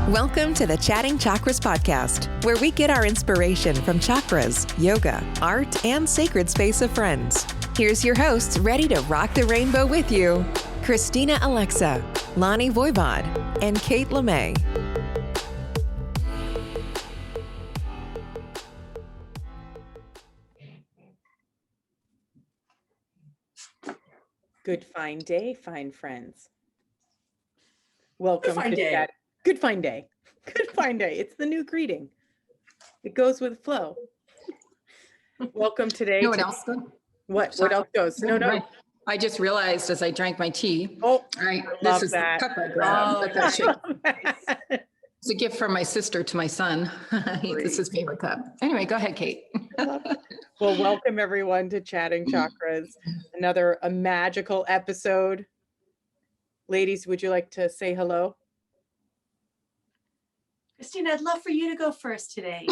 Welcome to the Chatting Chakras podcast, where we get our inspiration from chakras, yoga, art, and sacred space of friends. Here's your hosts ready to rock the rainbow with you, Christina Alexa, Lonnie Voivod, and Kate LeMay. Good fine day, fine friends. Welcome Good fine to day. Chat. Good fine day. Good fine day. It's the new greeting. It goes with flow. Welcome today. You know what else? What Sorry. else goes? No. I just realized as I drank my tea. Oh, Right. love This is that. the cup I grabbed. but that should- that. It's a gift from my sister to my son. This is his favorite cup. Anyway, go ahead, Kate. Well, welcome everyone to Chatting Chakras. Another magical episode. Ladies, would you like to say hello? Christina, I'd love for you to go first today.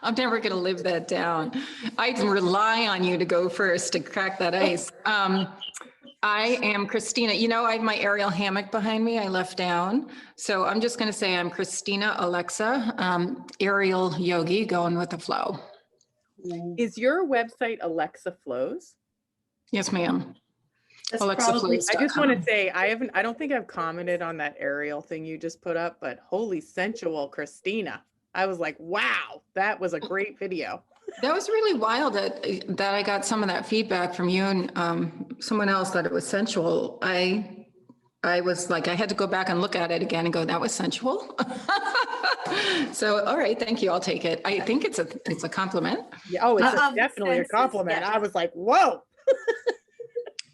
I'm never going to live that down. I rely on you to go first to crack that ice. I am Christina. You know, I have my aerial hammock behind me. I left down. So I'm just going to say I'm Christina Alexa, aerial yogi, going with the flow. Is your website Alexa Flows? Yes, ma'am. That's Alexa probably Flows. I just want to say I don't think I've commented on that aerial thing you just put up, but holy sensual Christina. I was like, wow, that was a great video. That was really wild that I got some of that feedback from you and someone else that it was sensual. I was like, I had to go back and look at it again and go, that was sensual. So, all right, thank you. I'll take it. I think it's a compliment. Yeah, oh, it's definitely a senses, compliment. yeah. I was like, whoa.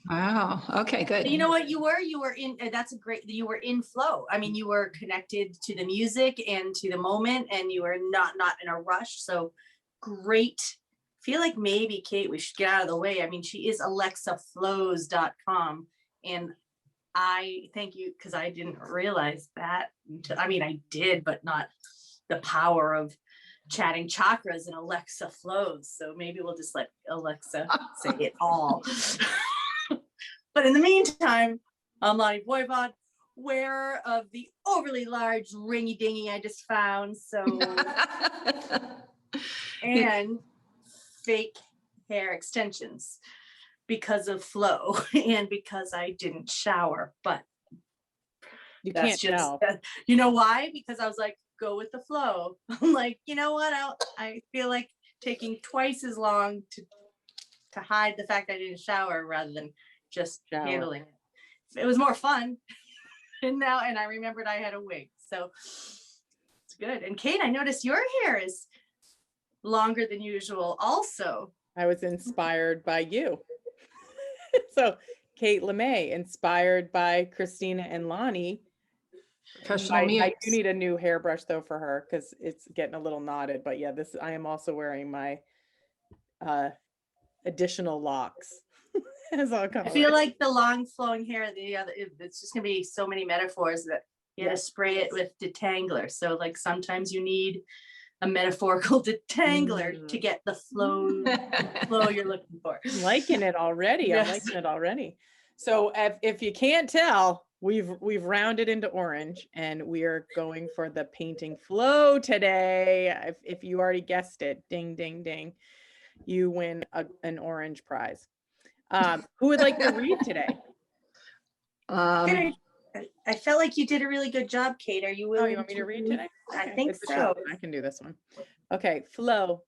Wow. Okay, good. You know what you were in, that's a great, you were in flow. I mean, you were connected to the music and to the moment, and you were not in a rush. So great. Feel like maybe, Kate, we should get out of the way. I mean, she is alexaflows.com, and I thank you, because I didn't realize that I mean, I did, but not the power of Chatting Chakras and Alexa Flows. So maybe we'll just let Alexa say it all. But in the meantime, I'm Lonnie Voivod, wearer of the overly large ringy dingy I just found. So, and fake hair extensions because of flow and because I didn't shower. But You that's can't just, tell. you know why? Because I was like, go with the flow. I'm like, you know what? I feel like taking twice as long to hide the fact I didn't shower rather than just Shower. handling it. It was more fun. And I remembered I had a wig. So it's good. And Kate, I noticed your hair is longer than usual also. I was inspired by you. So Kate LeMay, inspired by Christina and Lonnie. Professional I mute. do need a new hairbrush though for her because it's getting a little knotted. But yeah, I am also wearing my additional locks. I feel like the long flowing hair, it's just gonna be so many metaphors that you had to spray it with detangler. So like sometimes you need a metaphorical detangler to get the flow you're looking for. I'm liking it already. Yes. I'm liking it already. So if you can't tell, we've rounded into orange and we are going for the painting flow today. If you already guessed it, ding, ding, ding, you win an orange prize. Who would like to read today? I felt like you did a really good job, Kate. Are you willing? Oh, you want me to read today? I Okay, think it's a so. short one. I can do this one. Okay, flow.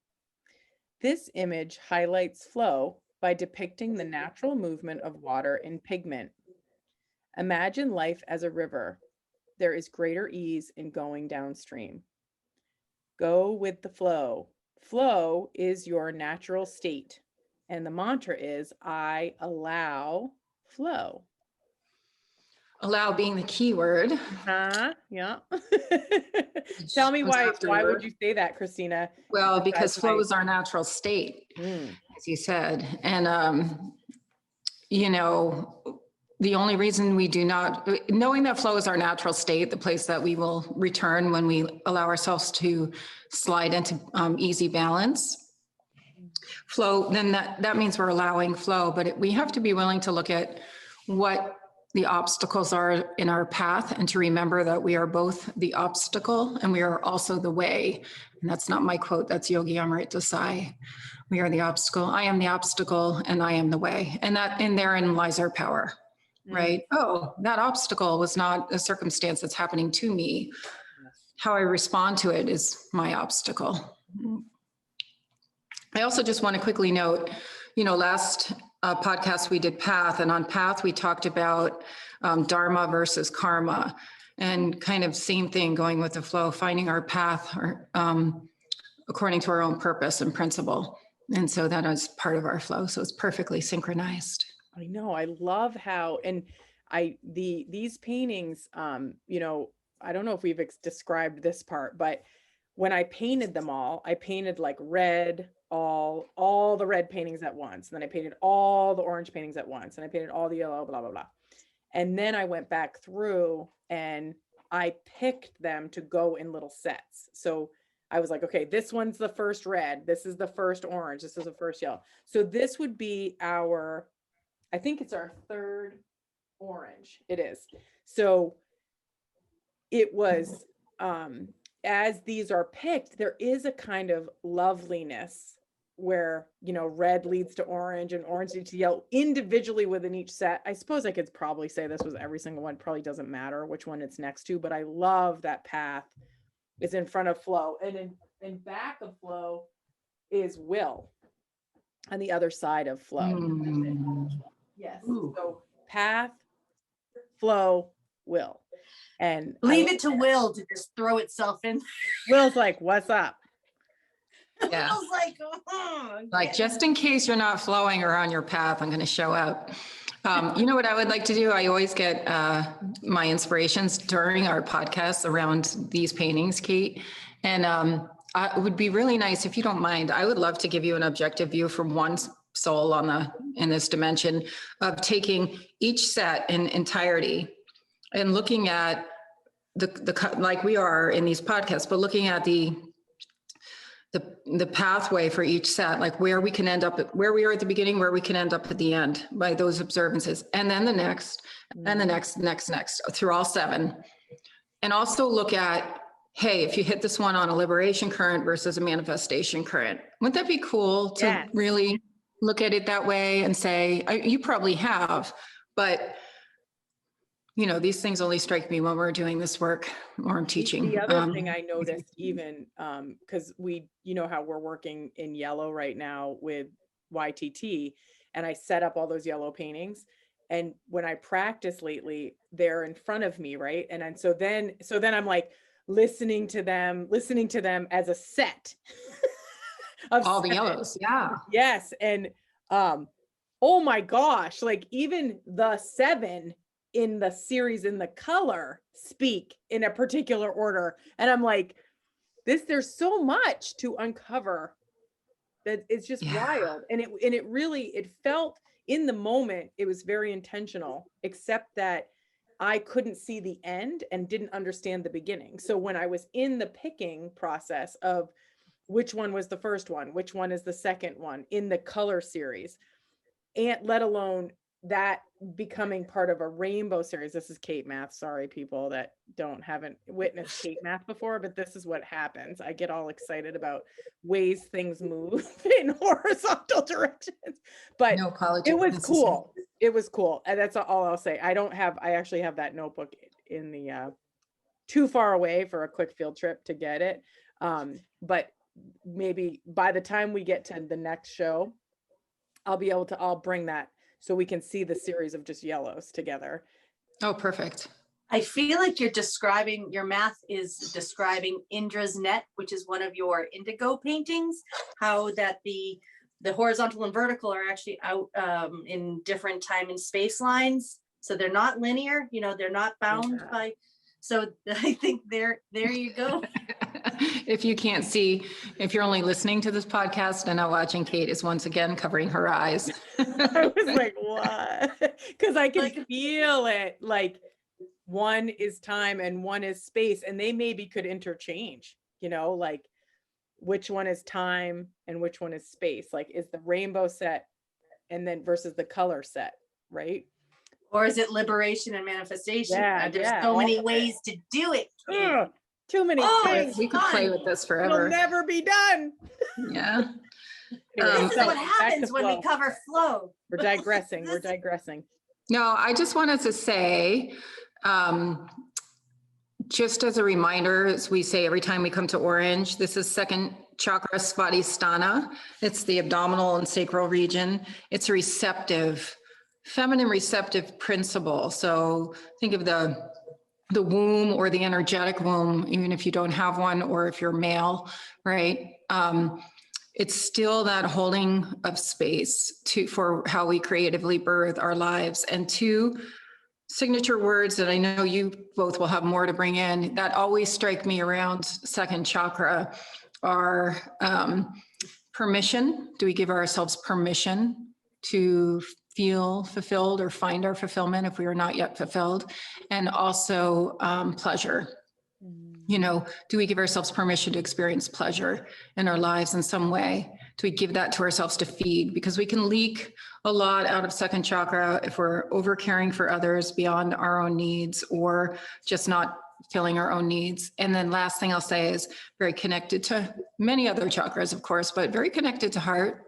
This image highlights flow by depicting the natural movement of water in pigment. Imagine life as a river. There is greater ease in going downstream. Go with the flow. Flow is your natural state. And the mantra is, I allow flow. Allow being the key word. Yeah. Tell me why would you say that, Christina? Well, because flow why- is our natural state, Mm. as you said. And, you know, the only reason we do not, knowing that flow is our natural state, the place that we will return when we allow ourselves to slide into easy balance. Flow, then that means we're allowing flow, but we have to be willing to look at what the obstacles are in our path, and to remember that we are both the obstacle and we are also the way. And that's not my quote, that's Yogi Amrit Desai. We are the obstacle, I am the obstacle, and I am the way. And that in therein lies our power, right? Oh, that obstacle was not a circumstance that's happening to me. How I respond to it is my obstacle. I also just want to quickly note, last podcast we did path, and on path we talked about dharma versus karma, and kind of same thing, going with the flow, finding our path according to our own purpose and principle. And so that is part of our flow. So it's perfectly synchronized. I know. I love how, and these paintings, I don't know if we've described this part, but when I painted them all, I painted like red, all the red paintings at once. And then I painted all the orange paintings at once. And I painted all the yellow, blah, blah, blah. And then I went back through and I picked them to go in little sets. So I was like, okay, this one's the first red. This is the first orange. This is the first yellow. So this would be I think it's our third orange. It is. So it was, as these are picked, there is a kind of loveliness where, red leads to orange and orange leads to yellow individually within each set. I suppose I could probably say this was every single one. Probably doesn't matter which one it's next to, but I love that path is in front of flow, and in back of flow is will on the other side of flow. Yes. Ooh. So path, flow, will. And Leave it to Will to just throw itself in. Will's like, what's up? Yeah. Will's like, Like, just in case you're not flowing or on your path, I'm going to show up. You know what I would like to do? I always get my inspirations during our podcasts around these paintings, Kate. And it would be really nice, if you don't mind, I would love to give you an objective view from one soul in this dimension of taking each set in entirety and looking at the like we are in these podcasts, but looking at the pathway for each set, like where we can end up where we are at the beginning, where we can end up at the end by those observances, and then the next, and the next through all 7. And also look at, hey, if you hit this one on a liberation current versus a manifestation current, wouldn't that be cool to really look at it that way and say, you probably have, but these things only strike me when we're doing this work or I'm teaching. The other thing I noticed, even because we, how we're working in yellow right now with YTT, and I set up all those yellow paintings. And when I practice lately, they're in front of me, right? And so then I'm like listening to them as a set of all the 7. yellows. Yeah. Yes. And oh my gosh, like even the 7 in the series in the color speak in a particular order. And I'm like, there's so much to uncover that it's just wild. And it really felt in the moment, it was very intentional, except that I couldn't see the end and didn't understand the beginning. So when I was in the picking process of which one was the first one, which one is the second one in the color series, and let alone that becoming part of a rainbow series. This is Kate math. Sorry, people that haven't witnessed Kate math before, but this is what happens. I get all excited about ways things move in horizontal directions, but no apology. It was cool. It was cool. And that's all I'll say. I actually have that notebook in the, too far away for a quick field trip to get it. But maybe by the time we get to the next show, I'll bring that so we can see the series of just yellows together. Oh, perfect. I feel like your math is describing Indra's net, which is one of your indigo paintings, how that the horizontal and vertical are actually out in different time and space lines. So they're not linear, they're not bound by, so I think there you go. If you can't see, if you're only listening to this podcast and not watching, Kate is once again covering her eyes. I was like, what? Because I can feel it. Like one is time and one is space, and they maybe could interchange, like which one is time and which one is space. Like is the rainbow set and then versus the color set, right? Or is it liberation and manifestation? Yeah, There's yeah, so all many of it. ways to do it. Ugh, too many Oh, things. We could play fun. with this It'll forever. never be done. Yeah. Anyway, This is so what back to happens when we flow. cover flow. We're digressing. We're digressing. No, I just wanted to say, just as a reminder, as we say every time we come to Orange, this is second chakra Svadhisthana. It's the abdominal and sacral region. It's a receptive, feminine receptive principle. So think of the womb or the energetic womb, even if you don't have one or if you're male, right? It's still that holding of space for how we creatively birth our lives. And two signature words that I know you both will have more to bring in that always strike me around second chakra are permission. Do we give ourselves permission to feel fulfilled or find our fulfillment if we are not yet fulfilled? And also pleasure. You know, do we give ourselves permission to experience pleasure in our lives in some way? Do we give that to ourselves to feed? Because we can leak a lot out of second chakra if we're over caring for others beyond our own needs or just not filling our own needs. And then last thing I'll say is very connected to many other chakras, of course, but very connected to heart.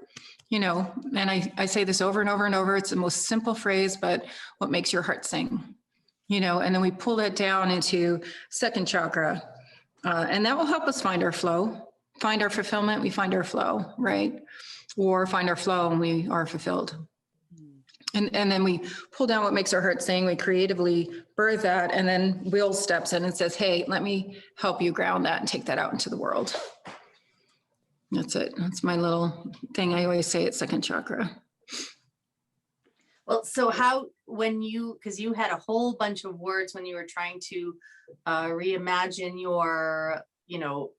You know, and I say this over and over and over. It's the most simple phrase, but what makes your heart sing? You know, and then we pull that down into second chakra, and that will help us find our flow, find our fulfillment. We find our flow, right? Or find our flow and we are fulfilled. And then we pull down what makes our heart sing. We creatively birth that, and then Will steps in and says, "Hey, let me help you ground that and take that out into the world." That's it. That's my little thing. I always say it's second chakra. Well, so how, because you had a whole bunch of words when you were trying to reimagine your,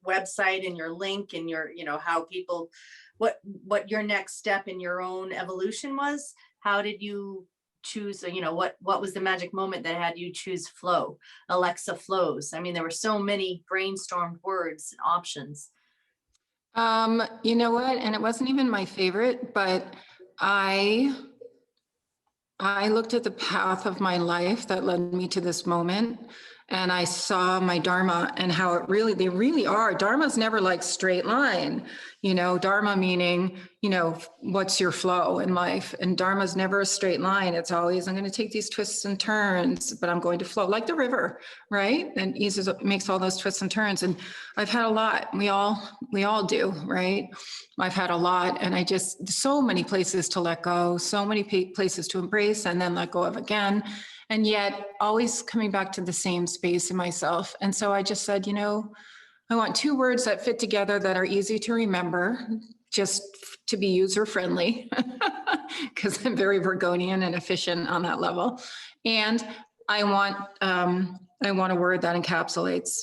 website and your link and your, how people, what your next step in your own evolution was. How did you choose, what was the magic moment that had you choose flow? Alexa flows. I mean, there were so many brainstormed words and options. You know what? And it wasn't even my favorite, but I looked at the path of my life that led me to this moment, and I saw my Dharma and how they really are. Dharma's never like straight line, Dharma meaning, what's your flow in life? And Dharma's never a straight line. It's always, I'm going to take these twists and turns, but I'm going to flow like the river, right? And makes all those twists and turns. And I've had a lot. We all do, right? I've had a lot, and so many places to let go, so many places to embrace and then let go of again. And yet always coming back to the same space in myself. And so I just said, I want two words that fit together that are easy to remember, just to be user friendly, because I'm very Virgonian and efficient on that level. And I want a word that encapsulates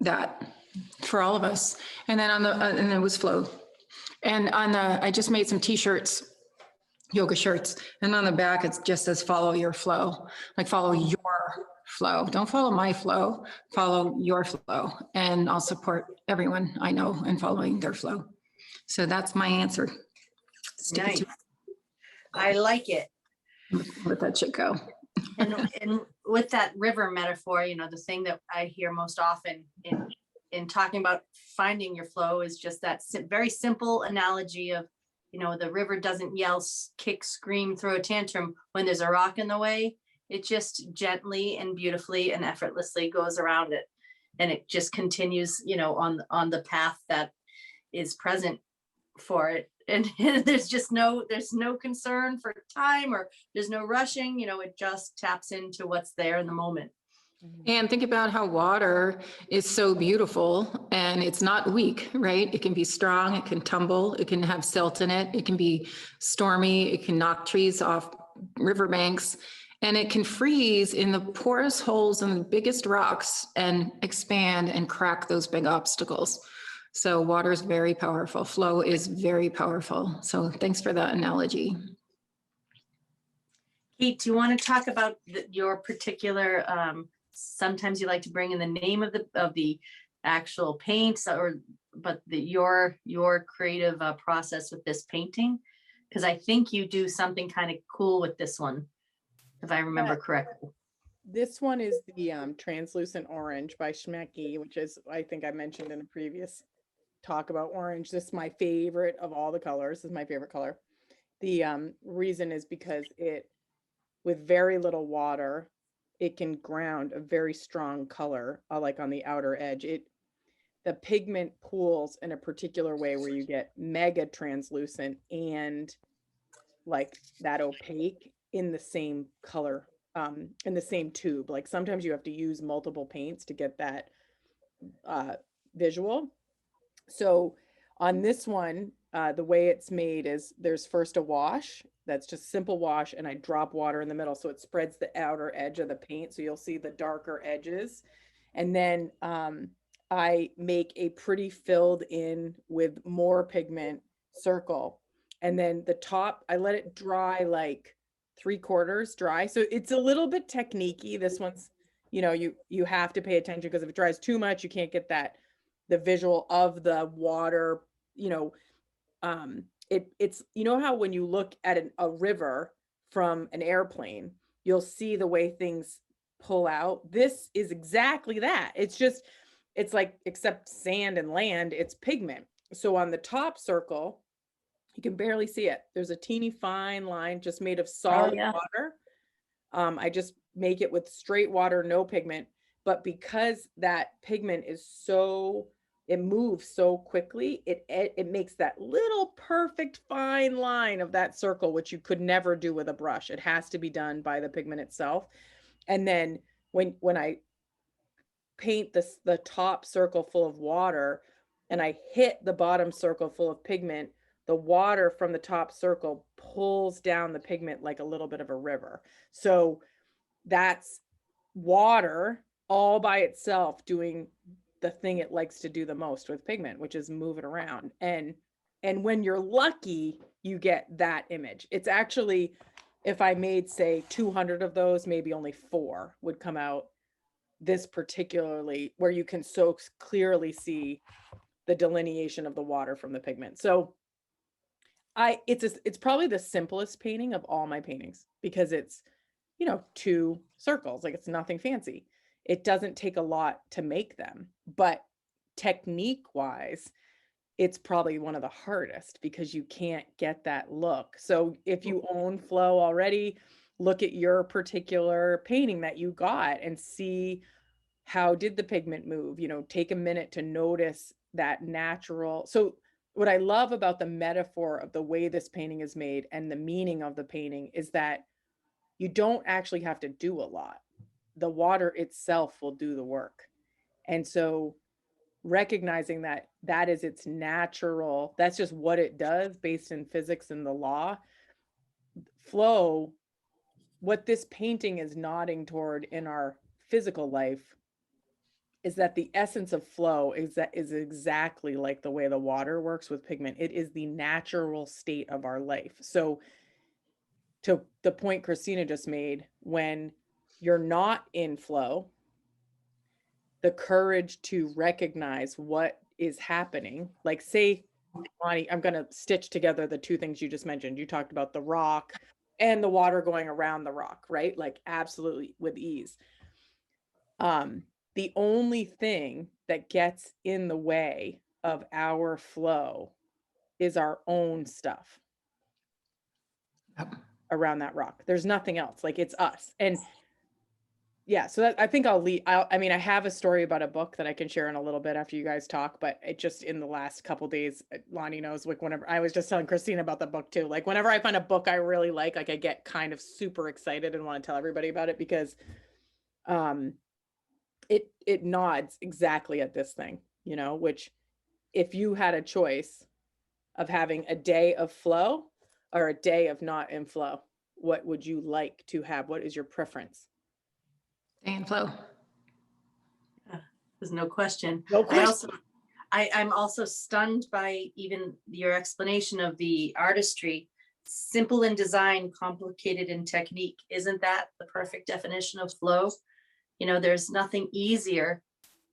that for all of us. And then and it was flow. And I just made some t-shirts, yoga shirts, and on the back it just says follow your flow, like follow your flow. Don't follow my flow, follow your flow. And I'll support everyone I know in following their flow. So that's my answer. Nice. I like it. Let that shit go. and with that river metaphor, the thing that I hear most often in talking about finding your flow is just that very simple analogy of, the river doesn't yell, kick, scream, throw a tantrum when there's a rock in the way. It just gently and beautifully and effortlessly goes around it. And it just continues, on the path that is present for it. And there's no concern for time, or there's no rushing, it just taps into what's there in the moment. And think about how water is so beautiful, and it's not weak, right? It can be strong, it can tumble, it can have silt in it, it can be stormy, it can knock trees off riverbanks, and it can freeze in the poorest holes in the biggest rocks and expand and crack those big obstacles. So water is very powerful. Flow is very powerful. So thanks for that analogy. Kate, do you want to talk about your particular, sometimes you like to bring in the name of the actual paints, but your creative process with this painting? Because I think you do something kind of cool with this one, if I remember correctly. This one is the translucent orange by Schmecky, which is, I think I mentioned in a previous talk about orange. This is my favorite of all the colors. This is my favorite color. The reason is because it, with very little water, it can ground a very strong color, like on the outer edge. The pigment pools in a particular way where you get mega translucent and like that opaque in the same color, in the same tube. Like sometimes you have to use multiple paints to get that visual. So on this one, the way it's made is there's first a wash. That's just simple wash, and I drop water in the middle so it spreads the outer edge of the paint, so you'll see the darker edges. And then I make a pretty filled in with more pigment circle. And then the top, I let it dry like 3/4 dry. So it's a little bit techniquey. This one's, you have to pay attention, because if it dries too much, you can't get the visual of the water, it's, how when you look at a river from an airplane, you'll see the way things pull out. This is exactly that. It's like, except sand and land, it's pigment. So on the top circle, you can barely see it. There's a teeny fine line just made of solid water. I just make it with straight water, no pigment. But because that pigment is it moves so quickly, it makes that little perfect fine line of that circle, which you could never do with a brush. It has to be done by the pigment itself. And then when I paint the top circle full of water and I hit the bottom circle full of pigment, the water from the top circle pulls down the pigment like a little bit of a river. So that's water all by itself doing the thing it likes to do the most with pigment, which is move it around. And when you're lucky, you get that image. It's actually, if I made, say, 200 of those, maybe only 4 would come out this particularly, where you can so clearly see the delineation of the water from the pigment. So it's probably the simplest painting of all my paintings, because it's, 2 circles, like it's nothing fancy. It doesn't take a lot to make them, but technique wise, it's probably one of the hardest, because you can't get that look. So if you own flow already, look at your particular painting that you got and see, how did the pigment move? Take a minute to notice that natural. So what I love about the metaphor of the way this painting is made and the meaning of the painting is that you don't actually have to do a lot. The water itself will do the work. And so recognizing that is its natural, that's just what it does based in physics and the law. Flow, what this painting is nodding toward in our physical life, is that the essence of flow is exactly like the way the water works with pigment. It is the natural state of our life. So to the point Christina just made, when you're not in flow, the courage to recognize what is happening, like say, Lonnie, I'm going to stitch together the 2 things you just mentioned. You talked about the rock and the water going around the rock, right? Like absolutely with ease. The only thing that gets in the way of our flow is our own stuff around that rock. There's nothing else. Like it's us. And yeah, so I think I'll leave. I mean, I have a story about a book that I can share in a little bit after you guys talk, but it just in the last couple days, Lonnie knows, like whenever I was just telling Christina about the book too, like whenever I find a book I really like I get kind of super excited and want to tell everybody about it, because it nods exactly at this thing, which if you had a choice of having a day of flow or a day of not in flow, what would you like to have? What is your preference? Stay in flow. There's no question. No question. I'm also stunned by even your explanation of the artistry. Simple in design, complicated in technique. Isn't that the perfect definition of flow? There's nothing easier,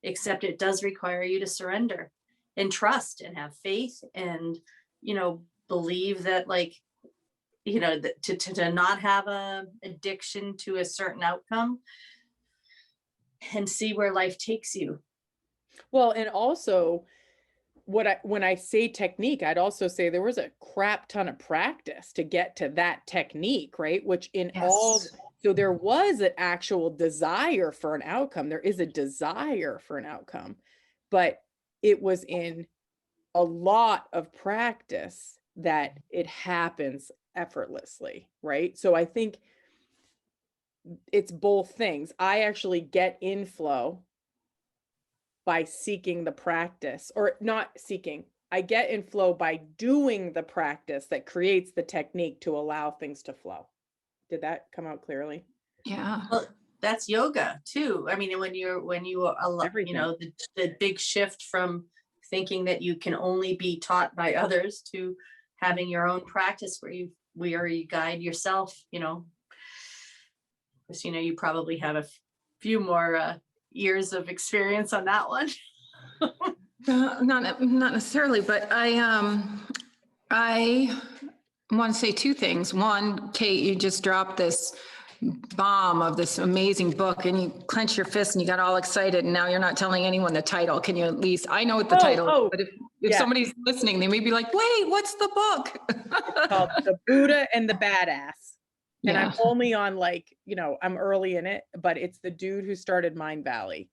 except it does require you to surrender and trust and have faith and, believe that like you know, to not have a addiction to a certain outcome, and see where life takes you. Well, and also when I say technique, I'd also say there was a crap ton of practice to get to that technique, right? Which in all, Yes. so there was an actual desire for an outcome. There is a desire for an outcome, but it was in a lot of practice that it happens effortlessly, right? So I think it's both things. I actually get in flow by seeking the practice, or not seeking. I get in flow by doing the practice that creates the technique to allow things to flow. Did that come out clearly? Yeah. Well, that's yoga too. I mean, when you Everything. know, the big shift from thinking that you can only be taught by others to having your own practice where you guide yourself, you know. Christina, you probably have a few more years of experience on that one. Not necessarily, but I want to say two things. One, Kate, you just dropped this bomb of this amazing book, and you clench your fist and you got all excited, and now you're not telling anyone the title. Can you at least? I know what the title is, but if yeah. somebody's listening, they may be like, "Wait, what's the book?" Called The Buddha and the Badass. And Yeah. I'm only on, like, you know, I'm early in it, but it's the dude who started Mind Valley,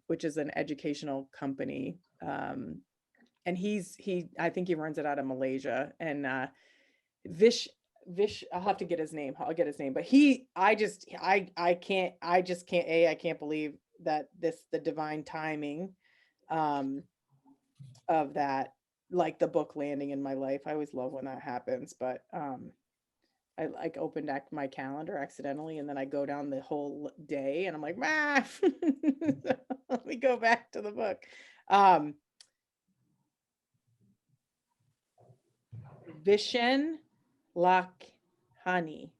which is an educational company. And I think he runs it out of Malaysia. And Vish, I'll have to get his name. I'll get his name. But I can't believe that the divine timing of that, like the book landing in my life. I always love when that happens, but I like opened my calendar accidentally, and then I go down the whole day and I'm like, let me go back to the book. Vishen Lakhani,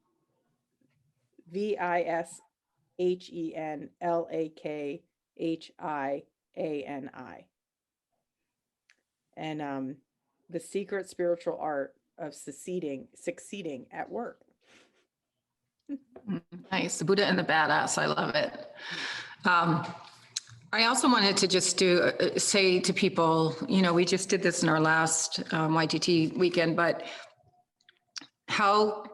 VISHENLAKHIANI. And the secret spiritual art of succeeding at work. Nice. The Buddha and the Badass. I love it. I also wanted to just say to people, you know, we just did this in our last YTT weekend, but how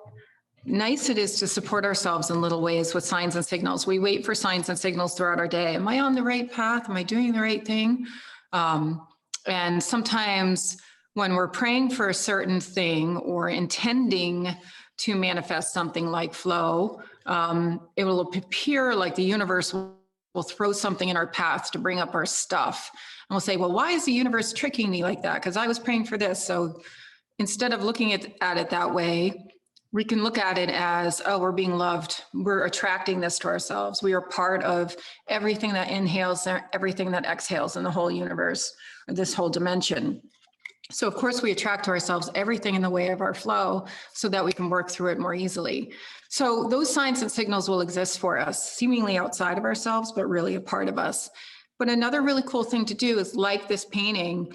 nice it is to support ourselves in little ways with signs and signals. We wait for signs and signals throughout our day. Am I on the right path? Am I doing the right thing? And sometimes when we're praying for a certain thing or intending to manifest something like flow, it will appear like the universe will throw something in our path to bring up our stuff. And we'll say, well, why is the universe tricking me like that? Because I was praying for this. So instead of looking at it that way, we can look at it as, oh, we're being loved. We're attracting this to ourselves. We are part of everything that inhales, everything that exhales in the whole universe, or this whole dimension. So of course we attract to ourselves everything in the way of our flow so that we can work through it more easily. So those signs and signals will exist for us, seemingly outside of ourselves, but really a part of us. But another really cool thing to do is, like this painting,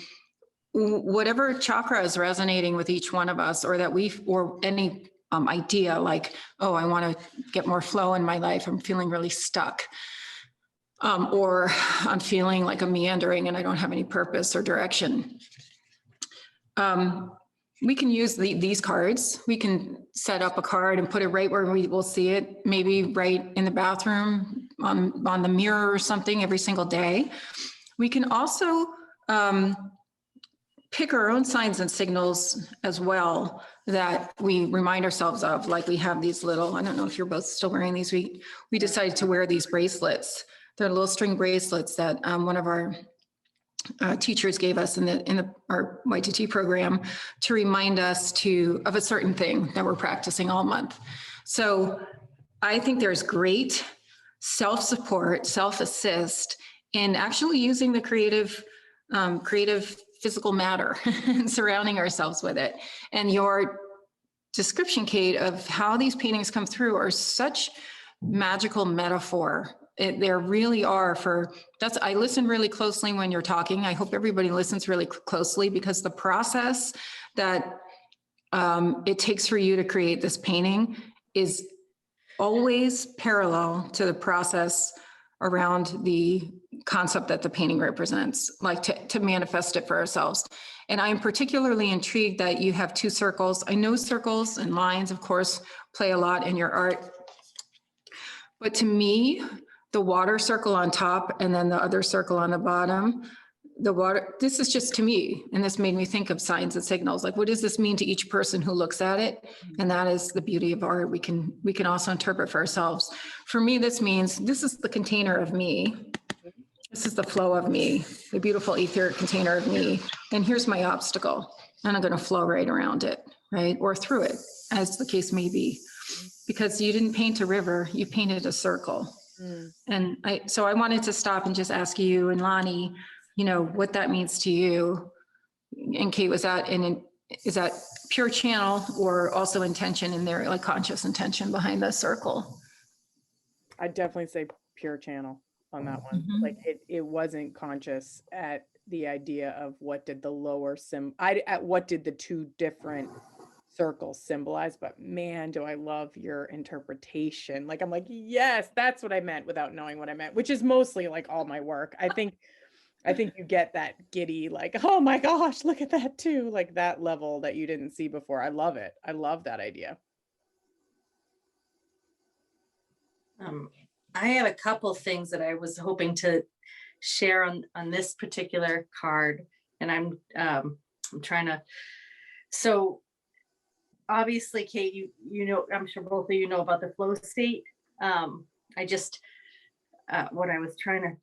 whatever chakra is resonating with each one of us, or any idea like, oh, I want to get more flow in my life. I'm feeling really stuck. Or I'm feeling like I'm meandering and I don't have any purpose or direction. We can use these cards. We can set up a card and put it right where we will see it, maybe right in the bathroom, on the mirror or something every single day. We can also pick our own signs and signals as well that we remind ourselves of. Like we have these little, I don't know if you're both still wearing these, we decided to wear these bracelets. They're little string bracelets that one of our teachers gave us in our YTT program to remind us of a certain thing that we're practicing all month. So I think there's great self-support, self-assist in actually using the creative physical matter and surrounding ourselves with it. And your description, Kate, of how these paintings come through are such magical metaphor. There really are I listen really closely when you're talking. I hope everybody listens really closely, because the process that it takes for you to create this painting is always parallel to the process around the concept that the painting represents, like to manifest it for ourselves. And I'm particularly intrigued that you have two circles. I know circles and lines, of course, play a lot in your art. But to me, the water circle on top and then the other circle on the bottom, the water, this is just to me, and this made me think of signs and signals. Like, what does this mean to each person who looks at it? And that is the beauty of art. We can also interpret for ourselves. For me, this means this is the container of me. This is the flow of me, the beautiful etheric container of me. And here's my obstacle. And I'm going to flow right around it, right? Or through it, as the case may be. Because you didn't paint a river, you painted a circle. And so I wanted to stop and just ask you and Lonnie, you know, what that means to you. And Kate, is that pure channel or also intention in there, like conscious intention behind the circle? I'd definitely say pure channel on that one. Mm-hmm. Like it wasn't conscious at the idea of what did the lower what did the two different circles symbolize, but man, do I love your interpretation. Like, I'm like, yes, that's what I meant without knowing what I meant, which is mostly like all my work. I think you get that giddy, like, oh my gosh, look at that too. Like that level that you didn't see before. I love it. I love that idea. I have a couple things that I was hoping to share on this particular card, and I'm trying to. So obviously, Kate, you know, I'm sure both of you know about the flow state. I just what I was trying to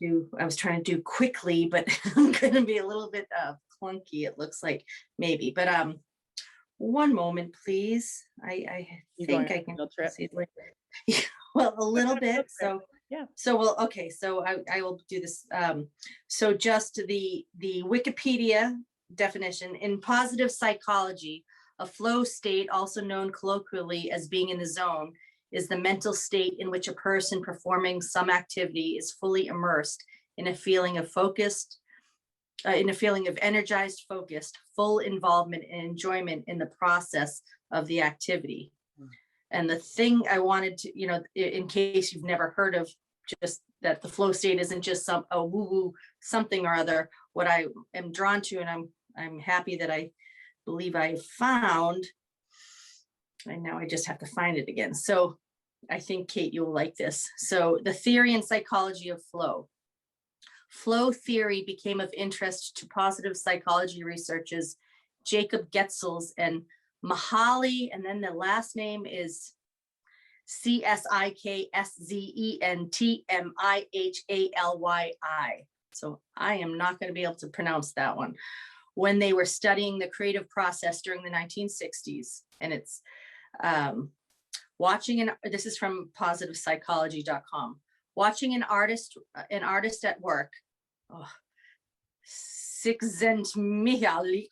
do quickly, but I'm going to be a little bit clunky. It looks like maybe, but one moment, please. I think I can see it. Well, a little bit. So yeah. So well, okay. So I will do this. So just the Wikipedia definition in positive psychology, a flow state, also known colloquially as being in the zone, is the mental state in which a person performing some activity is fully immersed in a feeling of energized, focused, full involvement and enjoyment in the process of the activity. And the thing I wanted to, you know, in case you've never heard of, just that the flow state isn't just some woo-woo something or other. What I am drawn to, and I'm happy that I believe I found, and now I just have to find it again. So I think, Kate, you'll like this. So the theory and psychology of flow. Flow theory became of interest to positive psychology researchers Jacob Getzels and Mihaly, and then the last name is KsikenTMIHALYI. So I am not going to be able to pronounce that one. When they were studying the creative process during the 1960s, and it's this is from positivepsychology.com. Watching an artist at work, Csikszentmihalyi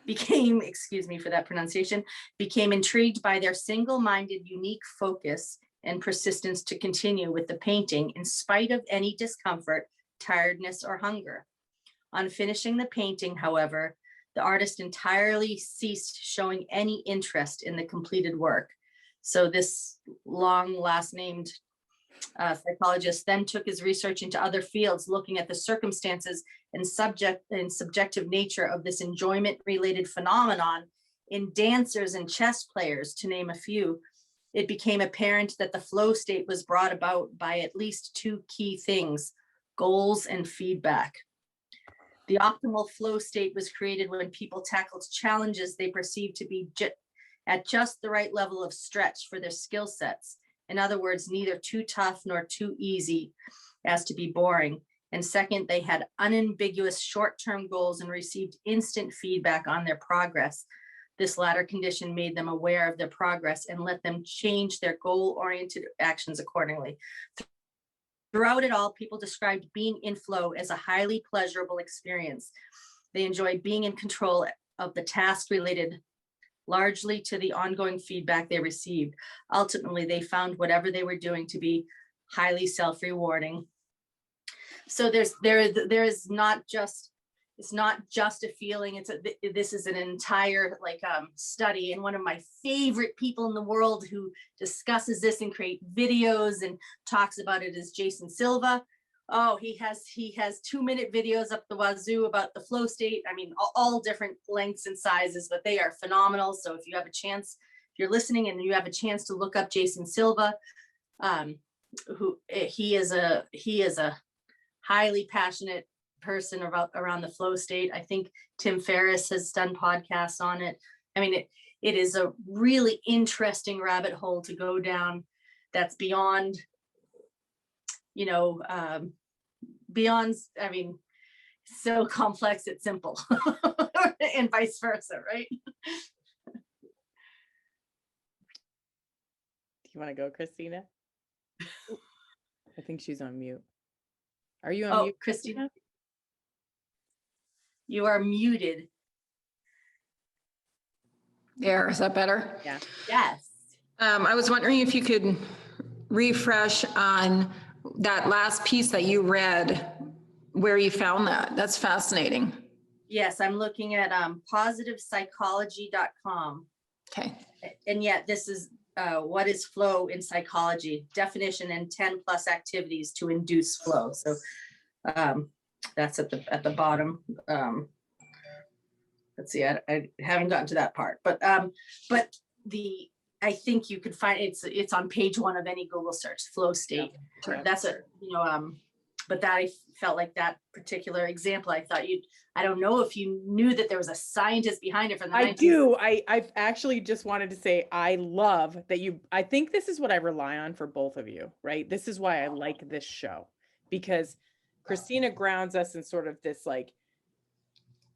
became, excuse me for that pronunciation, became intrigued by their single-minded, unique focus and persistence to continue with the painting in spite of any discomfort, tiredness, or hunger. On finishing the painting, however, the artist entirely ceased showing any interest in the completed work. So this long last named psychologist then took his research into other fields, looking at the circumstances and subjective nature of this enjoyment-related phenomenon in dancers and chess players, to name a few. It became apparent that the flow state was brought about by at least two key things: goals and feedback. The optimal flow state was created when people tackled challenges they perceived to be at just the right level of stretch for their skill sets. In other words, neither too tough nor too easy as to be boring. And second, they had unambiguous short-term goals and received instant feedback on their progress. This latter condition made them aware of their progress and let them change their goal-oriented actions accordingly. Throughout it all, people described being in flow as a highly pleasurable experience. They enjoyed being in control of the task related largely to the ongoing feedback they received. Ultimately, they found whatever they were doing to be highly self-rewarding. So there is not just, it's not just a feeling. This is an entire study. And one of my favorite people in the world who discusses this and create videos and talks about it is Jason Silva. Oh, he has 2-minute videos up the wazoo about the flow state. I mean, all different lengths and sizes, but they are phenomenal. So if you have a chance, if you're listening and you have a chance to look up Jason Silva, he is a highly passionate person around the flow state. I think Tim Ferriss has done podcasts on it. I mean, it is a really interesting rabbit hole to go down that's beyond, beyond, I mean, so complex it's simple and vice versa, right? Do you want to go, Christina? I think she's on mute. Are you on mute, Christina? You are muted. There, is that better? Yeah. Yes. I was wondering if you could refresh on that last piece that you read, where you found that. That's fascinating. Yes, I'm looking at positivepsychology.com. Okay. And yet this is what is flow in psychology, definition and 10 plus activities to induce flow. So that's at the bottom. Let's see, I haven't gotten to that part, but I think you could find it's on page 1 of any Google search, flow state. Yeah. That's but that I felt like that particular example, I don't know if you knew that there was a scientist behind it from the I do. I've actually just wanted to say, I love that I think this is what I rely on for both of you, right? This is why I like this show, because Christina grounds us in sort of this like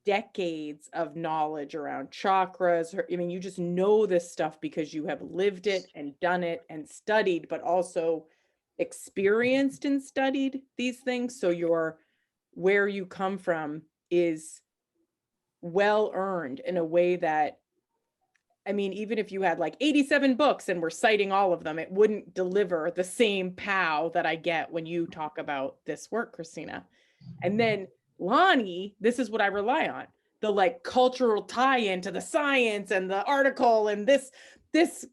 decades of knowledge around chakras. I mean, you just know this stuff because you have lived it and done it and studied, but also experienced and studied these things. So where you come from is well earned in a way that, I mean, even if you had like 87 books and we're citing all of them, it wouldn't deliver the same pow that I get when you talk about this work, Christina. And then Lonnie, this is what I rely on, the like cultural tie-in to the science and the article and this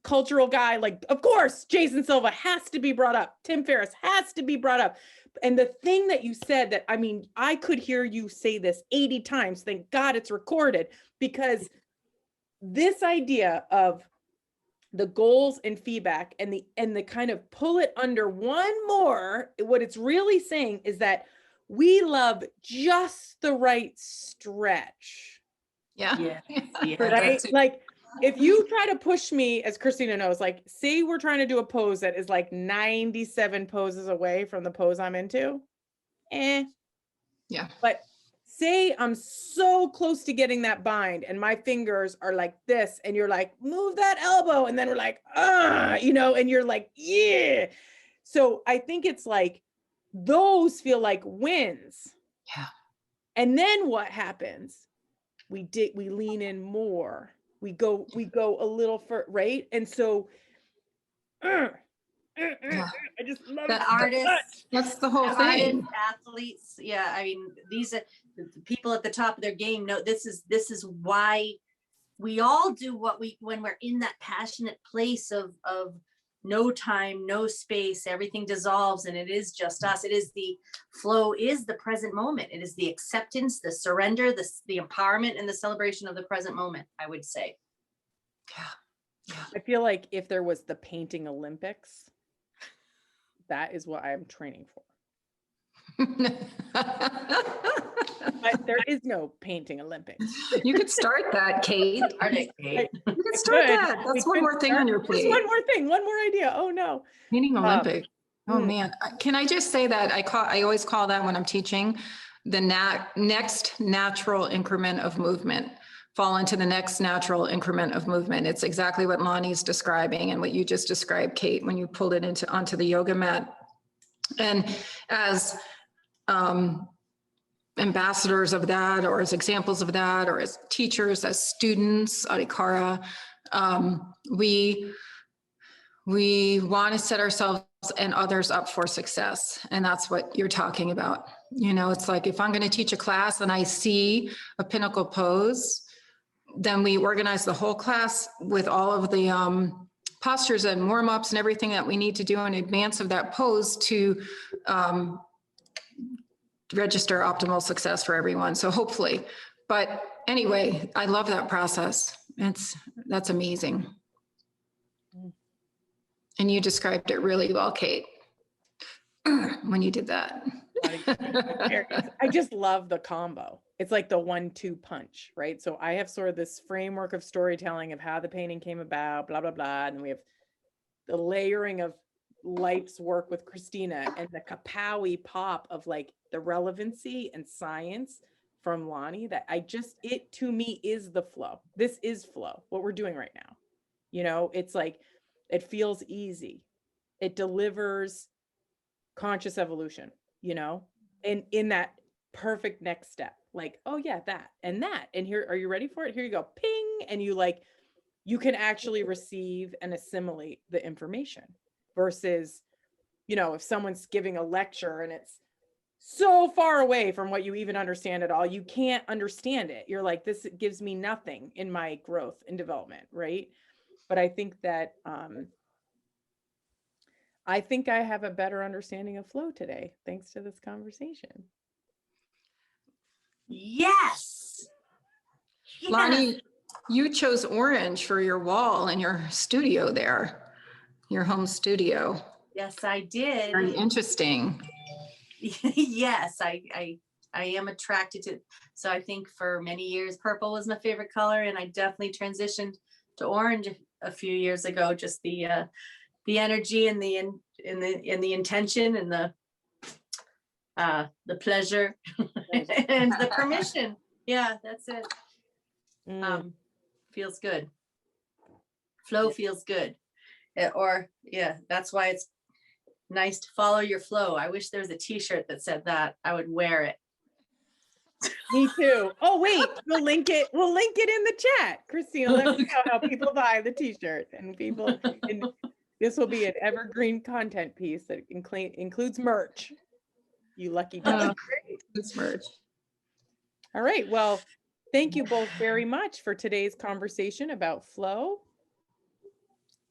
cultural guy, like, of course, Jason Silva has to be brought up. Tim Ferriss has to be brought up. And the thing that you said that, I mean, I could hear you say this 80 times. Thank God it's recorded, because this idea of the goals and feedback and the kind of pull it under one more, what it's really saying is that we love just the right stretch. Yeah. Right? Like, if you try to push me, as Christina knows, like, say we're trying to do a pose that is like 97 poses away from the pose I'm into. Yeah. But say I'm so close to getting that bind and my fingers are like this, and you're like, move that elbow. And then we're like, and you're like, yeah. So I think it's like, those feel like wins. Yeah. And then what happens? We lean in more. We go a little further, right? And so I just love the it. artists. That's the whole thing. Artists, athletes. Yeah. I mean, these are the people at the top of their game. No, this is why we all do when we're in that passionate place of no time, no space, everything dissolves and it is just us. It is the flow, is the present moment. It is the acceptance, the surrender, the empowerment and the celebration of the present moment, I would say. Yeah. I feel like if there was the painting Olympics, that is what I'm training for. But there is no painting Olympics. You could start that, Kate. You could start that. That's one more thing on your plate. One more thing, one more idea. Oh no. Painting Olympic. Oh man. Can I just say that I always call that, when I'm teaching, the next natural increment of movement. Fall into the next natural increment of movement. It's exactly what Lonnie's describing and what you just described, Kate, when you pulled it onto the yoga mat. And as ambassadors of that, or as examples of that, or as teachers, as students, Adhikara, we want to set ourselves and others up for success. And that's what you're talking about. You know, it's like if I'm going to teach a class and I see a pinnacle pose, then we organize the whole class with all of the postures and warm-ups and everything that we need to do in advance of that pose to register optimal success for everyone. So hopefully, but anyway, I love that process. That's amazing. And you described it really well, Kate, when you did that. I just love the combo. It's like the 1-2 punch, right? So I have sort of this framework of storytelling of how the painting came about, blah, blah, blah. And then we have the layering of life's work with Christina and the kapowie pop of like the relevancy and science from Lonnie that it to me is the flow. This is flow, what we're doing right now. You know, it's like, it feels easy. It delivers conscious evolution, you know, and in that perfect next step, like, oh yeah, that. And here, are you ready for it? Here you go, ping. And you can actually receive and assimilate the information versus, you know, if someone's giving a lecture and it's so far away from what you even understand at all, you can't understand it. You're like, this gives me nothing in my growth and development, right? But I think that I have a better understanding of flow today, thanks to this conversation. Yes. Lonnie, you chose orange for your wall in your studio there, your home studio. Yes, I did. Very interesting. Yes, I am attracted to, so I think for many years purple was my favorite color, and I definitely transitioned to orange a few years ago. Just the energy and the intention and the pleasure and the permission. Yeah, that's it. Feels good. Flow feels good. That's why it's nice to follow your flow. I wish there was a t-shirt that said that. I would wear it. Me too. Oh wait, we'll link it in the chat. Christina, let me know how people buy the t-shirt, and this will be an evergreen content piece that includes merch. You lucky dog. It's merch. All right. Well, thank you both very much for today's conversation about flow.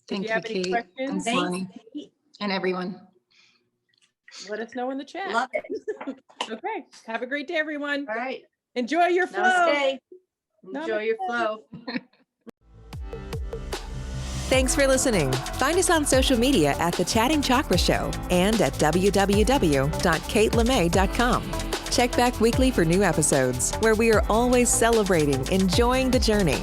Thank you, Kate. Questions? Thanks, Lonnie. And everyone. Let us know in the chat. Love it. Okay. Have a great day, everyone. All right. Enjoy your flow. Namaste. Enjoy your flow. Thanks for listening. Find us on social media at The Chatting Chakra Show and at www.katelemay.com. Check back weekly for new episodes where we are always celebrating enjoying the journey.